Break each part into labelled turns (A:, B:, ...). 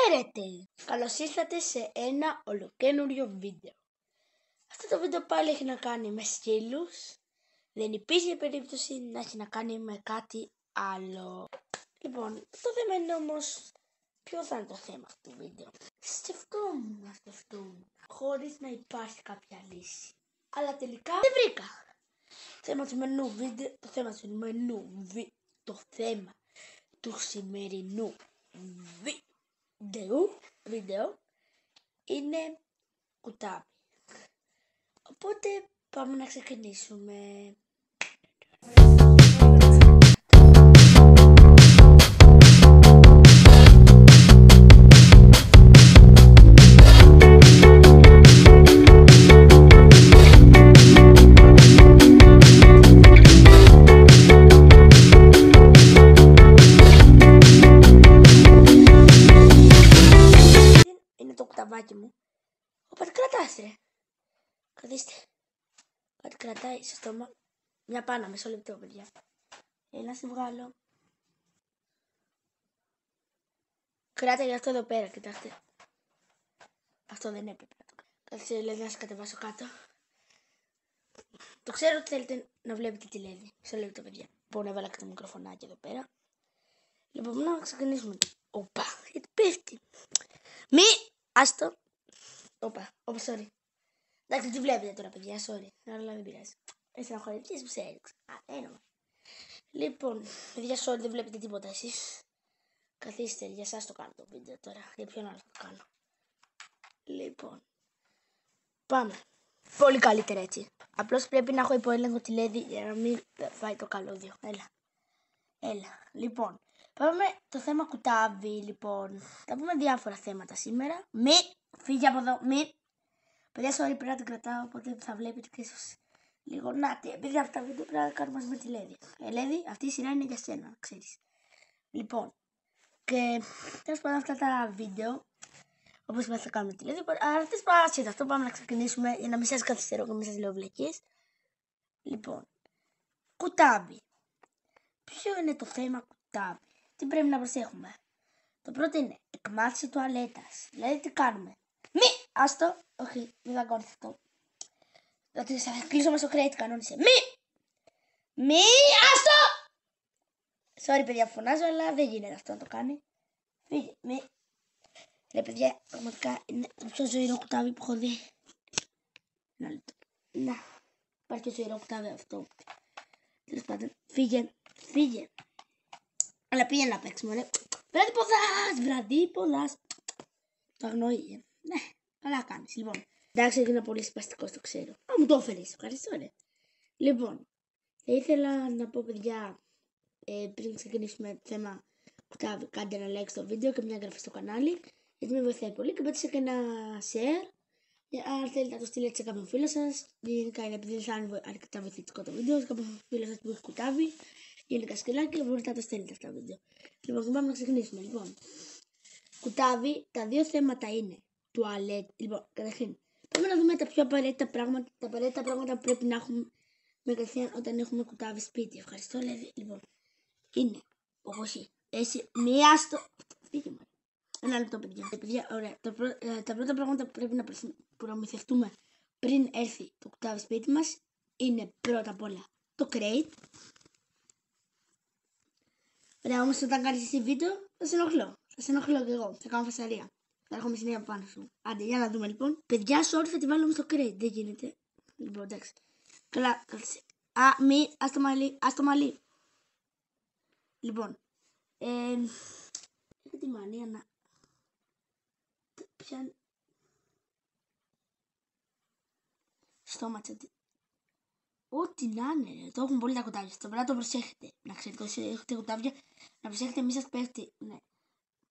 A: Χαίρετε! Καλώς ήρθατε σε ένα ολοκένουργιο βίντεο. Αυτό το βίντεο πάλι έχει να κάνει με σκύλους. Δεν υπήρχε περίπτωση να έχει να κάνει με κάτι άλλο. Λοιπόν, το θέμα είναι όμως ποιο θα είναι το θέμα αυτού του βίντεο. Σκεφτόμουν χωρίς να υπάρχει κάποια λύση. Αλλά τελικά δεν βρήκα. Το θέμα του σημερινού βίντεο είναι κουτάβι. Οπότε πάμε να ξεκινήσουμε. Είναι το κουταβάκι μου. Οπότε κρατάς ρε. Καθίστε. Κάτι κρατάει στο στόμα. Μια πάνα, μισό λεπτό παιδιά. Να στη βγάλω. Κράτα για αυτό εδώ πέρα, κοιτάξτε. Αυτό δεν έπρεπε να το κάνω. Κάτσε λέει να σε κατεβάσω κάτω. Το ξέρω ότι θέλετε να βλέπετε τι λέει. Μισό λεπτό παιδιά. Λοιπόν, έβαλα και το μικροφωνάκι εδώ πέρα. Λοιπόν, να ξεκινήσουμε. Οπα, γιατί πέφτει. Μη, άστο. Όπα, sorry. Εντάξει, τι βλέπετε τώρα, παιδιά, sorry. Αλλά δεν πειράζει. Εσύ να χωρευτείς που σε έριξα. Ένωμα. Λοιπόν, παιδιά, sorry, δεν βλέπετε τίποτα εσείς. Καθίστε, για σας το κάνω το βίντεο τώρα. Για ποιον άλλο θα το κάνω. Λοιπόν, πάμε. Πολύ καλύτερα έτσι. Απλώς πρέπει να έχω υποέλεγχο τη LED για να μην φάει το καλώδιο. Έλα. Λοιπόν, πάμε το θέμα κουτάβι, λοιπόν. Θα πούμε διάφορα θέματα σήμερα. Μη, φύγει από εδώ, μη. Παιδιά, sorry, πρέπει να την κρατάω, οπότε θα βλέπετε και ίσως λίγο. Να, επειδή αυτά τα βίντεο πρέπει να κάνουμε μαζί με τη Λέδη. Λέδη, αυτή η σειρά είναι για σένα, ξέρεις. Λοιπόν, και τέλος πάντων αυτά τα βίντεο, όπως είπα θα κάνουμε τη Λέδη. Αλλά τέλος πάντων, αυτό πάμε να ξεκινήσουμε για να μην σας καθυστερώ και μην σας λέω βλακίες. Λοιπόν, κουτάβι. Ποιο είναι το θέμα κουτάβι? Τι πρέπει να προσέχουμε? Το πρώτο είναι εκμάθηση τουαλέτας. Δηλαδή τι κάνουμε? Μη! Άστο! Όχι, δεν θα κάνεις αυτό. Θα κλείσω μας το κρέτη, κανόνισε. Μη! Άστο! Sorry παιδιά, φωνάζω, αλλά δεν γίνεται αυτό να το κάνει. Φύγε, μη. Ρε παιδιά, πραγματικά είναι το πιο ζωηρό κουτάβι που έχω δει. Ένα λεπτό. Να, υπάρχει και ζωηρό κουτάβι αυτό. Τέλος πάντων, φύγε. Αλλά πήγαινε να παίξουμε, ρε. Βραδύ ποδάς. Το αγνοεί. Ναι, καλά κάνεις. Λοιπόν, εντάξει, έγινα πολύ σπαστικός, το ξέρω. Μου το έφερες, ευχαριστώ, ρε. Λοιπόν, θα ήθελα να πω, παιδιά, πριν ξεκινήσουμε το θέμα κουτάβι, κάντε ένα like στο βίντεο και μια εγγραφή στο κανάλι, γιατί με βοηθάει πολύ και πατήστε και ένα share. Αν θέλετε να το στείλετε σε κάποιον φίλο σας, γενικά επειδή θα είναι αρκετά βοηθητικό το βίντεο, σε κάποιον φίλο σας που έχει κουτάβι, γενικά σκυλάκι, μπορείτε να το στέλνετε αυτά τα βίντεο. Λοιπόν, πάμε να ξεκινήσουμε. Λοιπόν, κουτάβι, τα δύο θέματα είναι τουαλέτ. Λοιπόν, καταρχήν, πάμε να δούμε τα πιο απαραίτητα πράγματα, που πρέπει να έχουμε κατευθείαν όταν έχουμε κουτάβι σπίτι. Ευχαριστώ, λέει. Λοιπόν, είναι όχι. Εσύ, μία στο. Φύγε μου. Ένα λεπτό, παιδιά. Ωραία. Τα πρώτα πράγματα που πρέπει να προμηθευτούμε πριν έρθει το κουτάβι σπίτι μας είναι πρώτα απ' όλα το crate. Ωραία, όμως όταν κάνεις εσύ βίντεο θα σε ενοχλώ και εγώ. Θα κάνω φασαρία. Θα έρχομαι συνέχεια πάνω σου. Άντε, για να δούμε λοιπόν. Παιδιά, sorry, θα τη βάλουμε στο crate. Δεν γίνεται. Λοιπόν, εντάξει. Καλά, κάτσε. Ας το μαλλί. Λοιπόν. Έχω τη μανία να πιάνει στόμα τσάτι. Ό,τι να είναι, το έχουν πολύ τα κουτάβια. Το πρέπει να το προσέχετε. Να ξέρετε, όσοι έχετε κουτάβια, να προσέχετε μη σας πέφτει. Ναι.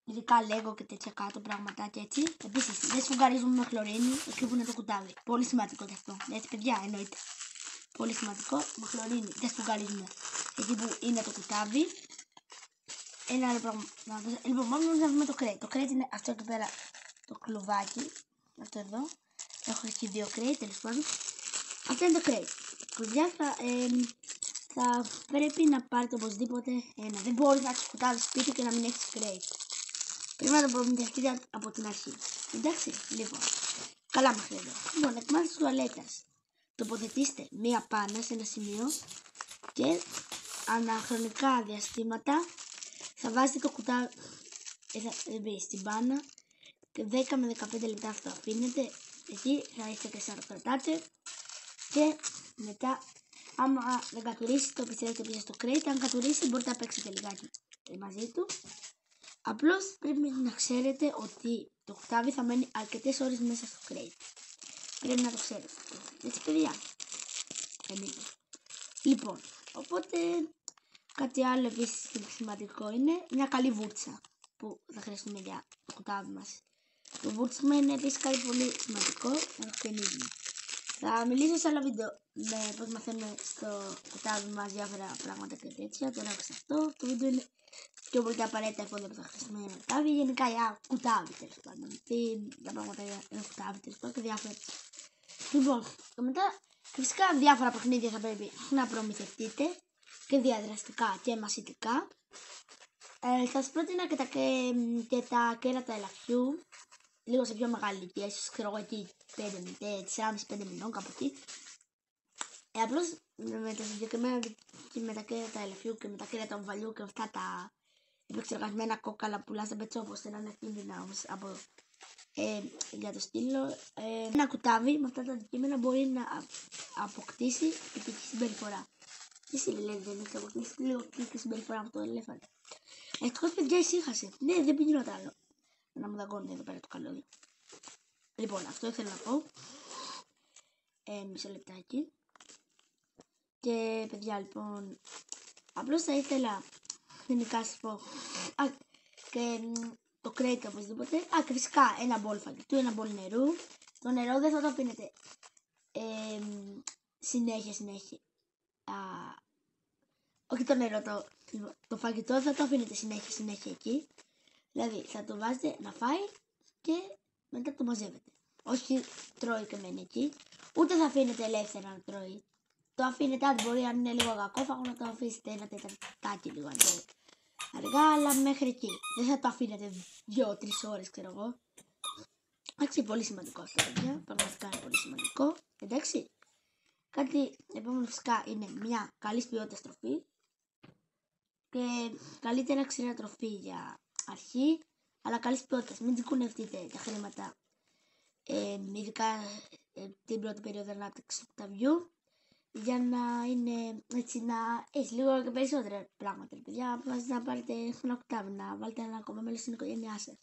A: Ειδικά λέγω και τέτοια κάτω πραγματάκια έτσι. Επίσης, δεν σφουγγαρίζουμε με χλωρίνη εκεί που είναι το κουτάβι. Πολύ σημαντικό και αυτό. Έτσι, παιδιά, εννοείται. Πολύ σημαντικό, με χλωρίνη. Δεν σφουγγαρίζουμε εκεί που είναι το κουτάβι. Ένα άλλο πράγμα. Λοιπόν, πάμε να δούμε το κρέτη. Το κρέτη είναι αυτό εκεί πέρα το κλουβάκι. Αυτό εδώ. Έχω εκεί δύο κρέτη, τέλος πάντων. Αυτό είναι το κρέτη. Παιδιά, θα πρέπει να πάρετε οπωσδήποτε ένα. Δεν μπορείς να έχεις κουτάβι σπίτι και να μην έχεις crate. Πρέπει να το προμηθευτείτε από την αρχή. Εντάξει, λοιπόν. Καλά μέχρι εδώ. Λοιπόν, εκμάθηση της τουαλέτας. Τοποθετήστε μία πάνα σε ένα σημείο και αναχρονικά διαστήματα θα βάζετε το κουτάβι στην πάνα και 10 με 15 λεπτά αυτό αφήνετε. Εκεί θα έχετε 4 κρατάτε και μετά άμα δεν κατουρίσει το επιστρέφετε πίσω στο κρέιτ. Αν κατουρίσει μπορείτε να παίξετε λιγάκι μαζί του. Απλώς πρέπει να ξέρετε ότι το κουτάβι θα μένει αρκετές ώρες μέσα στο κρέιτ. Πρέπει να το ξέρετε. Έτσι παιδιά. Λοιπόν, οπότε κάτι άλλο επίσης σημαντικό είναι μια καλή βούρτσα που θα χρειαστούμε για το κουτάβι μας. Το βούρτσμα είναι επίσης κάτι πολύ σημαντικό να το χτενίζουμε. Θα μιλήσω σε άλλο βίντεο με πώς μαθαίνουμε στο κουτάβι μας διάφορα πράγματα και τέτοια. Τώρα σε αυτό το βίντεο είναι πιο πολύ τα απαραίτητα εφόδια που θα χρειαστούμε για ένα κουτάβι. Γενικά για κουτάβι τέλος πάντων. Για πράγματα για ένα κουτάβι τέλος πάντων και διάφορα. Λοιπόν, και μετά φυσικά διάφορα παιχνίδια θα πρέπει να προμηθευτείτε και διαδραστικά και μασιτικά. Θα σας πρότεινα και τα κέρατα ελαφιού, λίγο σε πιο μεγάλη ηλικία, ίσως ξέρω εγώ εκεί 4,5-5 μηνών κάπου εκεί. Απλώς με τα συγκεκριμένα και με τα κέρατα ελαφιού και με τα κέρατα οβαλιού και αυτά τα επεξεργασμένα κόκαλα που πουλάς στα πετσόπ ώστε να είναι επικίνδυνα από για το στήλο, ένα κουτάβι με αυτά τα αντικείμενα μπορεί να αποκτήσει ποιητική συμπεριφορά. Τι λέει, δεν έχει αποκτήσει λίγο ποιητική συμπεριφορά από το ελέφαντα. Ευτυχώς παιδιά ησύχασε. Ναι, δεν πηγαίνω άλλο. Να μου δαγκώνει εδώ πέρα το καλώδιο. Λοιπόν, αυτό ήθελα να πω. Μισό λεπτάκι. Και παιδιά λοιπόν, απλώς θα ήθελα γενικά να σας πω. Και το κρέιτ οπωσδήποτε. Και φυσικά ένα μπολ φαγητού, ένα μπολ νερού. Το νερό δεν θα το αφήνετε συνέχεια. Όχι το νερό, το φαγητό θα το αφήνετε συνέχεια εκεί. Δηλαδή θα το βάζετε να φάει και μετά το μαζεύετε. Όχι τρώει και μένει εκεί. Ούτε θα αφήνετε ελεύθερα να τρώει. Το αφήνετε, αν μπορεί, αν είναι λίγο αγακόφαγο, να το αφήσετε ένα τεταρτάκι λίγο αργά, αλλά μέχρι εκεί. Δεν θα το αφήνετε 2-3 ώρες, ξέρω εγώ. Εντάξει, πολύ σημαντικό αυτό, παιδιά. Πραγματικά είναι πολύ σημαντικό. Εντάξει. Κάτι επόμενο φυσικά είναι μια καλή ποιότητα τροφή. Και καλύτερα ξηρά τροφή για αρχή, αλλά καλή ποιότητα. Μην τσικουνευτείτε τα χρήματα, ειδικά την πρώτη περίοδο ανάπτυξης του κουταβιού. Για να είναι έτσι, να έχει λίγο και περισσότερα πράγματα, παιδιά. Απλώς να πάρετε ένα κουτάβι, να βάλετε ένα ακόμα μέλος στην οικογένειά σας.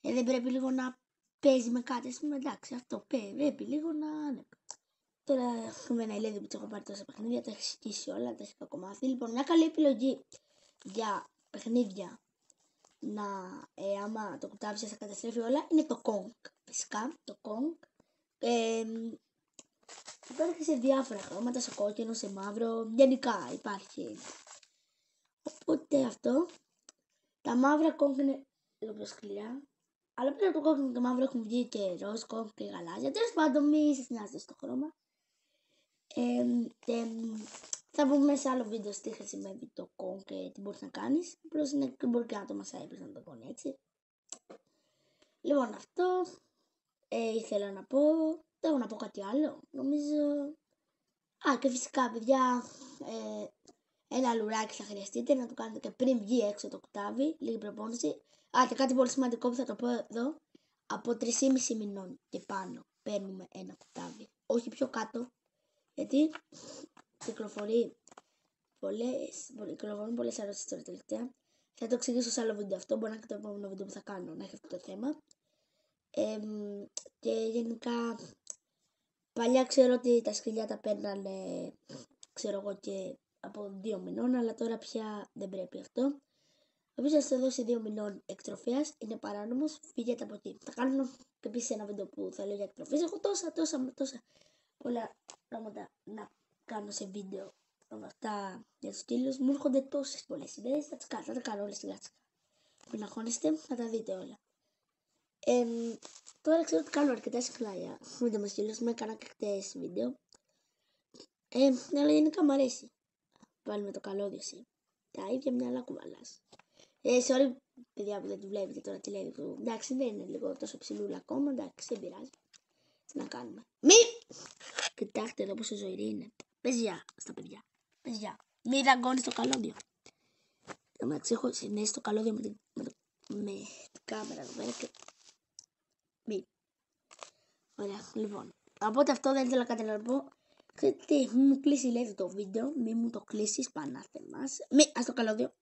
A: Δεν πρέπει λίγο να παίζει με κάτι, ας πούμε, εντάξει, αυτό πρέπει λίγο να. Ναι. Τώρα έχουμε ένα ηλέδιο που του έχω πάρει τόσα παιχνίδια, τα έχει σκίσει όλα, τα έχει κακομάθει. Λοιπόν, μια καλή επιλογή για παιχνίδια να, άμα το κουτάβι σας θα καταστρέφει όλα, είναι το Kong. Φυσικά, το Kong. Υπάρχει σε διάφορα χρώματα, σε κόκκινο, σε μαύρο, γενικά υπάρχει. Οπότε αυτό, τα μαύρα Kong είναι λίγο πιο σκληρά. Αλλά πέρα από το κόκκινο και το μαύρο έχουν βγει και ροζ, Kong και γαλάζια. Τέλος πάντων, μη σας νοιάζετε στο χρώμα. Θα πούμε σε άλλο βίντεο τι χρησιμεύει το Kong και τι μπορείς να κάνεις. Απλώς είναι και μπορεί και να το μασάει πριν να το κάνει έτσι. Λοιπόν, αυτό ήθελα να πω. Δεν έχω να πω κάτι άλλο. Νομίζω. Και φυσικά, παιδιά, ένα λουράκι θα χρειαστείτε να το κάνετε και πριν βγει έξω το κουτάβι. Λίγη προπόνηση. Και κάτι πολύ σημαντικό που θα το πω εδώ. Από 3,5 μηνών και πάνω παίρνουμε ένα κουτάβι. Όχι πιο κάτω. Γιατί κυκλοφορούν πολλές αρρώστιες τώρα τελευταία. Θα το εξηγήσω σε άλλο βίντεο αυτό. Μπορεί να είναι και το επόμενο βίντεο που θα κάνω να έχει αυτό το θέμα. Και γενικά παλιά ξέρω ότι τα σκυλιά τα παίρνανε, ξέρω εγώ, και από 2 μηνών, αλλά τώρα πια δεν πρέπει αυτό. Όποιος σας το δώσει 2 μηνών εκτροφέας είναι παράνομος, φύγετε από εκεί. Θα κάνω και επίσης ένα βίντεο που θα λέω για εκτροφές. Έχω τόσα πολλά πράγματα να κάνω σε βίντεο από αυτά για τους στήλους. Μου έρχονται τόσες πολλές ιδέες, θα τα κάνω όλες σιγά σιγά. Μην αγχώνεστε, θα τα δείτε όλα. Τώρα ξέρω ότι κάνω αρκετά συχνά για βίντεο με στήλους, με έκανα και χτες βίντεο. Αλλά γενικά μου αρέσει. Πάλι με το καλώδιο εσύ. Τα ίδια μυαλά κουβαλάς. Sorry παιδιά που δεν τη βλέπετε τώρα τη λέει του. Εντάξει, δεν είναι λίγο τόσο ψηλούλα ακόμα. Εντάξει, δεν πειράζει. Τι να κάνουμε. Μη! Κοιτάξτε εδώ πόσο ζωηρή είναι. Παιδιά στα παιδιά. Παιδιά. Μη δαγκώνει το καλώδιο. Εντάξει, έχω συνέσει το καλώδιο με την κάμερα εδώ πέρα και. Μη. Ωραία, λοιπόν. Οπότε αυτό δεν ήθελα κάτι να πω. Ξέρετε τι, μου κλείσει λέει το βίντεο. Μη μου το κλείσεις, πανάστε μας. Μη, ας το καλώδιο.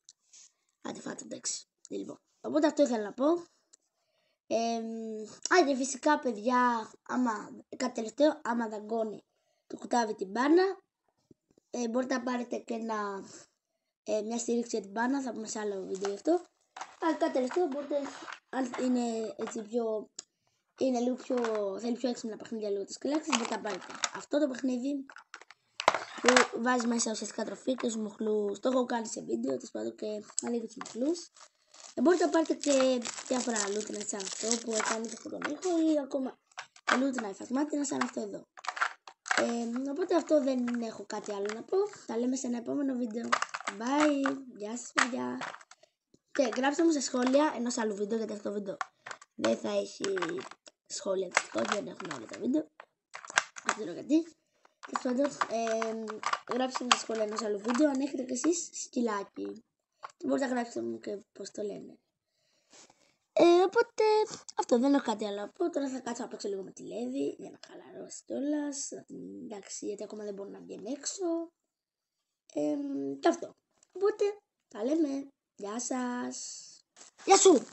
A: Άντε φάτε, εντάξει. Λοιπόν, οπότε αυτό ήθελα να πω. Και φυσικά παιδιά, κάτι τελευταίο, άμα δαγκώνει το κουτάβι την μπάνα, μπορείτε να πάρετε και μια στήριξη για την μπάνα, θα πούμε σε άλλο βίντεο γι' αυτό. Αλλά κάτι τελευταίο μπορείτε, αν είναι έτσι πιο, είναι λίγο πιο, θέλει πιο έξυπνα παιχνίδια λίγο τις κλάξεις, μπορείτε να πάρετε αυτό το παιχνίδι που βάζει μέσα ουσιαστικά τροφή και τους μοχλούς. Το έχω κάνει σε βίντεο, τις πάντων και ανοίγει τους μοχλούς. Μπορείτε να πάρετε και διάφορα λούτινα σαν αυτό που έκανε και από τον ήχο ή ακόμα λούτινα υφασμάτινα σαν αυτό εδώ. Οπότε αυτό δεν έχω κάτι άλλο να πω. Τα λέμε σε ένα επόμενο βίντεο. Bye! Γεια σας παιδιά! Και γράψτε μου σε σχόλια ενός άλλου βίντεο, γιατί αυτό το βίντεο δεν θα έχει σχόλια δυστυχώς, δεν έχουν όλα τα βίντεο. Δεν ξέρω γιατί. Γράψτε μου σε σχόλια ενός άλλου βίντεο αν έχετε κι εσείς σκυλάκι. Και μπορείτε να γράψετε μου και πώς το λένε. Οπότε αυτό, δεν έχω κάτι άλλο να πω. Τώρα θα κάτσω να παίξω λίγο με τη Λέδη για να χαλαρώσει κιόλας. Εντάξει, γιατί ακόμα δεν μπορώ να βγαίνει έξω. Και αυτό. Οπότε τα λέμε. Γεια σας. Γεια σου.